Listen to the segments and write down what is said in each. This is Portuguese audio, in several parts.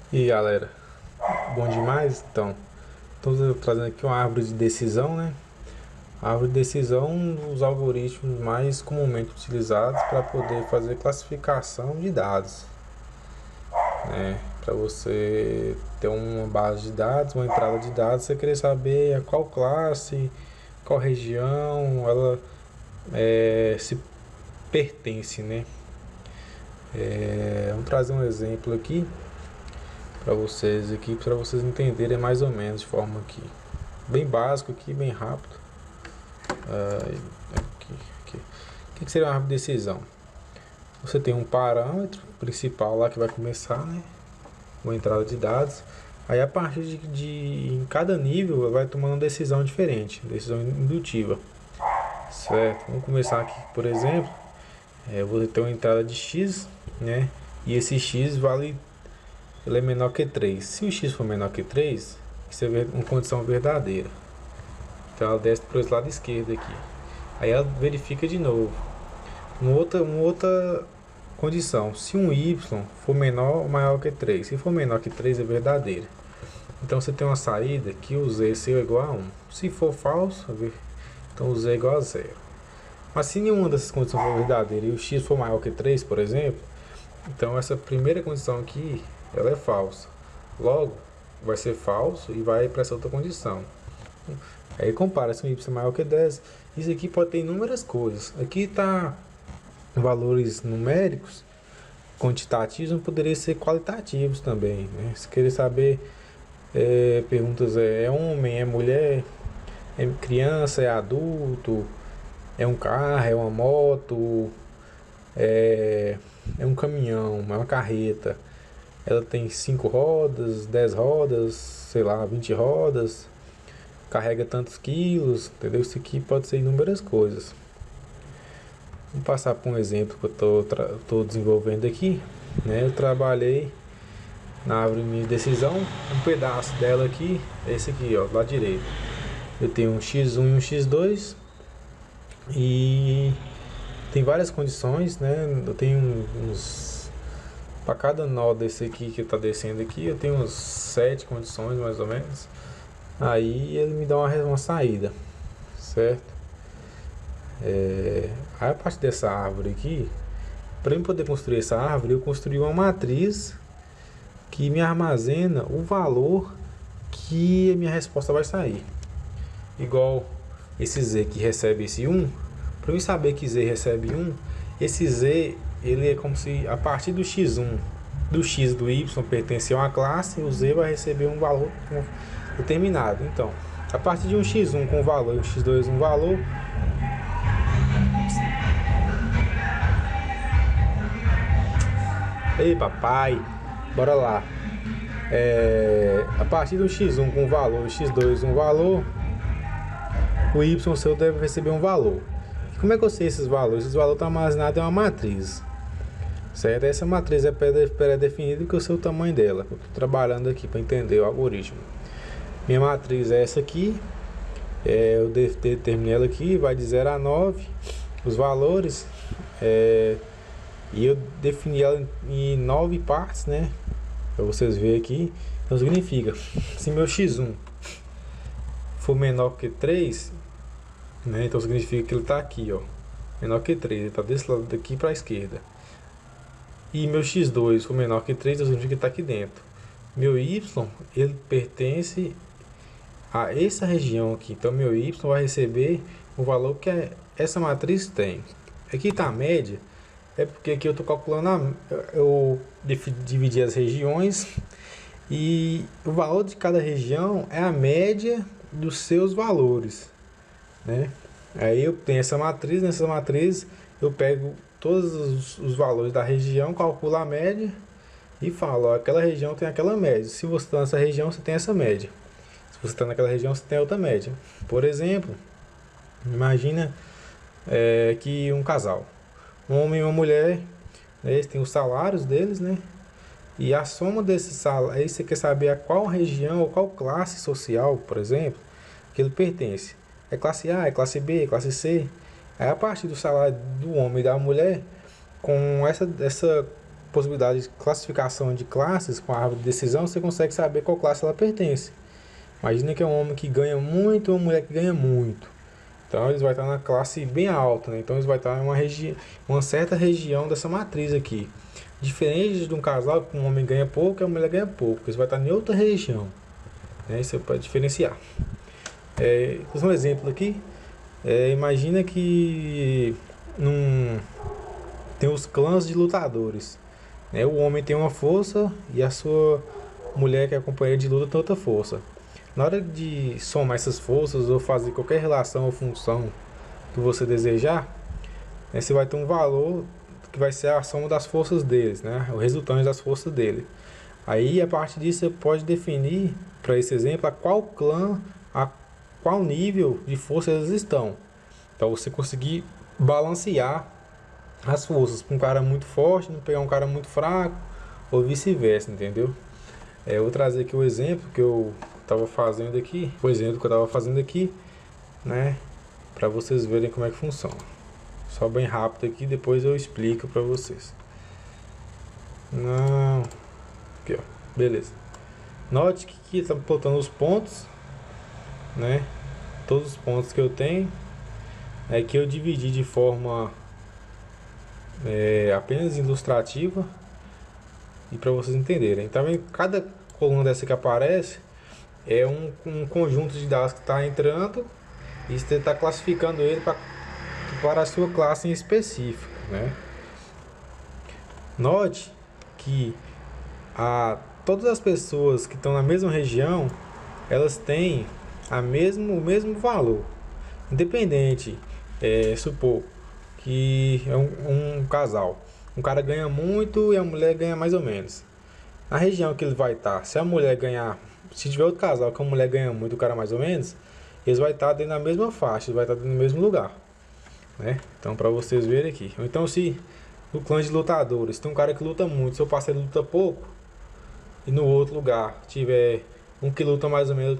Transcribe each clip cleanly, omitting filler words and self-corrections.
E aí, galera, bom demais? Então, estou trazendo aqui uma árvore de decisão, né? A árvore de decisão é um dos algoritmos mais comumente utilizados para poder fazer classificação de dados, né? Para você ter uma base de dados, uma entrada de dados, você querer saber a qual classe, qual região ela se pertence, né? Vamos trazer um exemplo aqui para vocês entenderem mais ou menos de forma aqui bem básico aqui, bem rápido. Aqui, aqui. O que seria uma árvore de decisão? Você tem um parâmetro principal lá que vai começar, né? Uma entrada de dados. Aí a partir em cada nível vai tomando uma decisão diferente, decisão indutiva, certo? Vamos começar aqui, por exemplo, você tem uma entrada de x, né? E esse x vale, ele é menor que 3. Se o x for menor que 3, isso é uma condição verdadeira. Então ela desce para esse lado esquerdo aqui. Aí ela verifica de novo. Uma outra condição. Se um y for menor ou maior que 3. Se for menor que 3 é verdadeira. Então você tem uma saída que o z seu é igual a 1. Se for falso, então o z é igual a 0. Mas se nenhuma dessas condições for verdadeira e o x for maior que 3, por exemplo, então essa primeira condição aqui, ela é falsa. Logo, vai ser falso e vai para essa outra condição. Aí compara se um y é maior que 10. Isso aqui pode ter inúmeras coisas. Aqui está valores numéricos, quantitativos, não poderia ser qualitativos também, né? Se querer saber, perguntas é homem, é mulher, é criança, é adulto, é um carro, é uma moto, é um caminhão, é uma carreta. Ela tem 5 rodas, 10 rodas, sei lá, 20 rodas, carrega tantos quilos, entendeu? Isso aqui pode ser inúmeras coisas. Vamos passar por um exemplo que eu estou desenvolvendo aqui, né? Eu trabalhei na árvore de decisão, um pedaço dela aqui, é esse aqui, ó, do lado direito. Eu tenho um x1 e um x2 e tem várias condições, né? Eu tenho uns, para cada nó desse aqui que está descendo aqui, eu tenho uns 7 condições mais ou menos. Aí ele me dá uma saída, certo? Aí a partir dessa árvore aqui, para eu poder construir essa árvore, eu construí uma matriz que me armazena o valor que a minha resposta vai sair. Igual esse z que recebe esse 1, para eu saber que z recebe 1, esse z ele é como se a partir do x1, do x do y pertence a uma classe, o z vai receber um valor determinado. Então, a partir de um x1 com valor e um x2 um valor, ei papai, bora lá. A partir do x1 com valor e x2 um valor, o y seu deve receber um valor. E como é que eu sei esses valores? Esses valores estão armazenados em uma matriz, certo? Essa matriz é pré-definida com o seu tamanho dela. Eu estou trabalhando aqui para entender o algoritmo. Minha matriz é essa aqui, eu determinei ela aqui, vai de 0 a 9, os valores, e eu defini ela em 9 partes, né? Para vocês verem aqui. Então significa, se meu x1 for menor que 3, né? Então significa que ele está aqui, ó, menor que 3, ele está desse lado daqui para a esquerda. E meu x2 for menor que 3, então significa que está aqui dentro. Meu y, ele pertence a essa região aqui, então meu y vai receber o valor que essa matriz tem. Aqui está a média, é porque aqui eu estou calculando, eu dividi as regiões e o valor de cada região é a média dos seus valores, né? Aí eu tenho essa matriz, nessa matriz eu pego todos os valores da região, calculo a média e falo, ó, aquela região tem aquela média. Se você está nessa região, você tem essa média. Se você está naquela região, você tem outra média. Por exemplo, imagina que um casal, um homem e uma mulher, né, eles têm os salários deles, né? E a soma desses salários, aí você quer saber a qual região ou qual classe social, por exemplo, que ele pertence. É classe A, é classe B, é classe C. Aí a partir do salário do homem e da mulher, com essa possibilidade de classificação de classes com a árvore de decisão, você consegue saber qual classe ela pertence. Imagina que é um homem que ganha muito e uma mulher que ganha muito. Então eles vão estar na classe bem alta, né? Então eles vão estar em uma certa região dessa matriz aqui. Diferente de um casal que um homem ganha pouco e a mulher ganha pouco. Eles vão estar em outra região, né? Isso é para diferenciar. Vou usar um exemplo aqui. Imagina que tem os clãs de lutadores, né? O homem tem uma força e a sua mulher, que é a companheira de luta, tem outra força. Na hora de somar essas forças ou fazer qualquer relação ou função que você desejar, né, você vai ter um valor que vai ser a soma das forças deles, né? O resultante das forças dele. Aí, a partir disso, você pode definir, para esse exemplo, a qual clã, a qual nível de força eles estão. Então, você conseguir balancear as forças para um cara muito forte, não pegar um cara muito fraco, ou vice-versa, entendeu? Eu vou trazer aqui o exemplo que eu estava fazendo aqui, né, para vocês verem como é que funciona. Só bem rápido aqui, depois eu explico para vocês. Não, aqui ó, beleza. Note que aqui está botando os pontos, né? Todos os pontos que eu tenho é que eu dividi de forma apenas ilustrativa e para vocês entenderem. Então, cada coluna dessa que aparece é um conjunto de dados que está entrando e você está classificando ele para a sua classe em específico, né? Note que todas as pessoas que estão na mesma região, elas têm o mesmo valor, independente. Supor que é um casal, um cara ganha muito e a mulher ganha mais ou menos. Na região que ele vai estar, se a mulher ganhar, se tiver outro casal que a mulher ganha muito e o cara mais ou menos, eles vão estar dentro da mesma faixa, eles vão estar dentro do mesmo lugar, né? Então, para vocês verem aqui. Então, se no clã de lutadores tem um cara que luta muito, seu parceiro luta pouco, e no outro lugar tiver um que luta mais ou menos,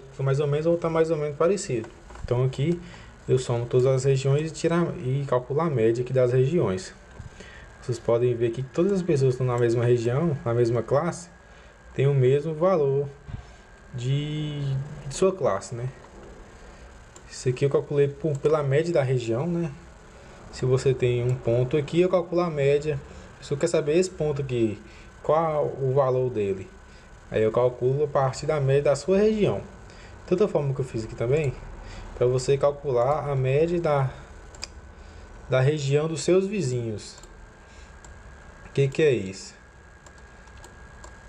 ou está mais ou menos parecido. Então, aqui eu somo todas as regiões e calculo a média aqui das regiões. Vocês podem ver que todas as pessoas que estão na mesma região, na mesma classe, têm o mesmo valor de sua classe, né? Isso aqui eu calculei pela média da região, né? Se você tem um ponto aqui, eu calculo a média. Se eu quer saber esse ponto aqui, qual o valor dele, aí eu calculo a partir da média da sua região. De outra forma que eu fiz aqui também, para você calcular a média da região dos seus vizinhos. O que é isso?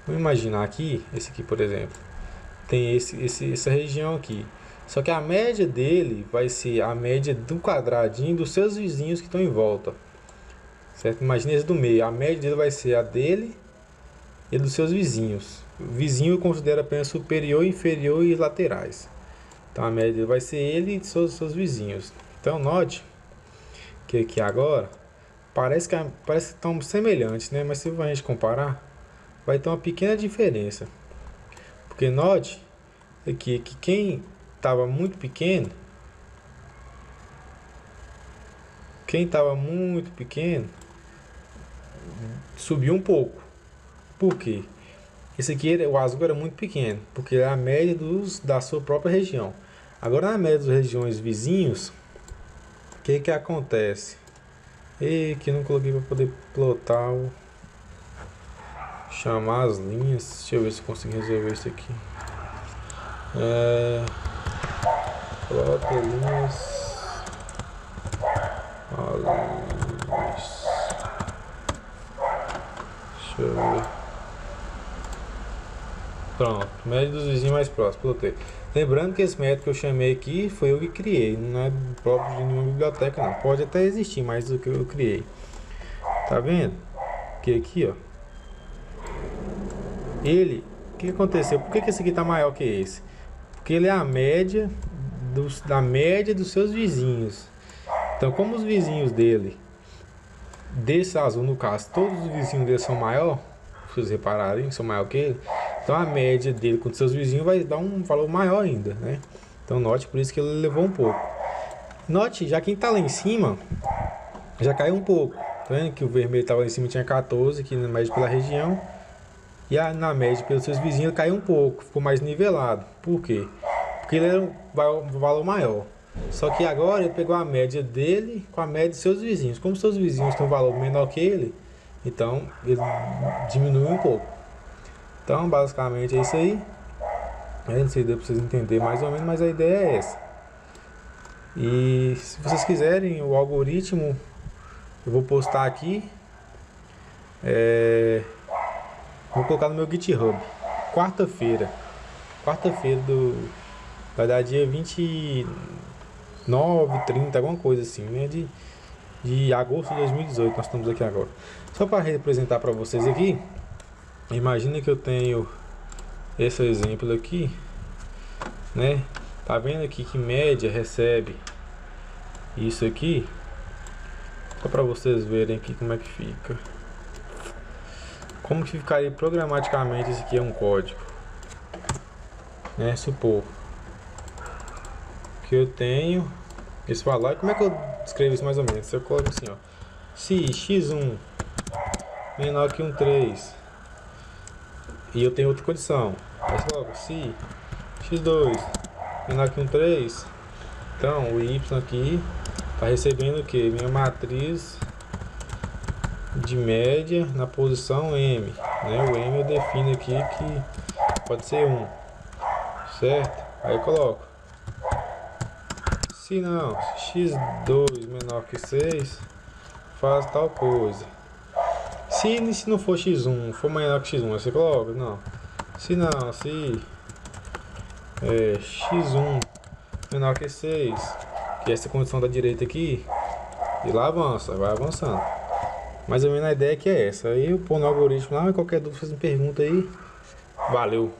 Vamos imaginar aqui, esse aqui por exemplo, tem essa região aqui. Só que a média dele vai ser a média do quadradinho dos seus vizinhos que estão em volta. Certo? Imagina esse do meio. A média dele vai ser a dele e dos seus vizinhos. O vizinho considera apenas superior, inferior e laterais. Então a média dele vai ser ele e seus vizinhos. Então note que aqui agora parece que estão semelhantes, né? Mas se a gente comparar, vai ter uma pequena diferença. Porque note aqui que quem estava muito pequeno, subiu um pouco. Por quê? Esse aqui, o azul era muito pequeno, porque é a média da sua própria região. Agora, na média das regiões vizinhos, o que acontece? Que não coloquei para poder plotar chamar as linhas. Deixa eu ver se eu consigo resolver isso aqui. Plota linhas. Deixa eu ver. Pronto, média dos vizinhos mais próximos, plotei. Lembrando que esse método que eu chamei aqui foi eu que criei, não é próprio de nenhuma biblioteca não. Pode até existir, mas o que eu criei. Tá vendo? Que aqui, ó. O que aconteceu? Por que esse aqui tá maior que esse? Porque ele é a média da média dos seus vizinhos. Então, como os vizinhos dele, desse azul no caso, todos os vizinhos dele são maior, se vocês repararem, são maior que ele. Então a média dele com seus vizinhos vai dar um valor maior ainda, né? Então note por isso que ele levou um pouco. Note, já quem está lá em cima já caiu um pouco. Tá vendo que o vermelho estava lá em cima, tinha 14, aqui na média pela região. E na média pelos seus vizinhos ele caiu um pouco, ficou mais nivelado. Por quê? Porque ele era um valor maior. Só que agora ele pegou a média dele com a média de seus vizinhos. Como seus vizinhos têm um valor menor que ele, então ele diminui um pouco. Então basicamente é isso aí. Eu não sei se deu para vocês entenderem mais ou menos, mas a ideia é essa. E se vocês quiserem o algoritmo, eu vou postar aqui. Vou colocar no meu GitHub. Quarta-feira vai dar dia 29, 30, alguma coisa assim, né? De agosto de 2018, nós estamos aqui agora. Só para representar para vocês aqui, imagina que eu tenho esse exemplo aqui, né? Tá vendo aqui que média recebe isso aqui? Só para vocês verem aqui como é que fica. Como que ficaria programaticamente? Isso aqui é um código, né? Supor que eu tenho esse valor. Como é que eu escrevo isso mais ou menos? Eu coloco assim, ó, se x1 menor que 3 e eu tenho outra condição, aí você coloca se x2 menor que 3, então o y aqui está recebendo o que? Minha matriz de média na posição M, né? O M eu defino aqui que pode ser 1, certo? Aí eu coloco, se não, x2 menor que 6 faz tal coisa. Se não for x1, for menor que x1, você coloca, não. Se não, se x1 menor que 6, que é essa condição da direita aqui, e lá avança, vai avançando. Mais ou menos a ideia que é essa. Aí eu pôr no algoritmo lá, qualquer dúvida vocês me perguntam aí. Valeu!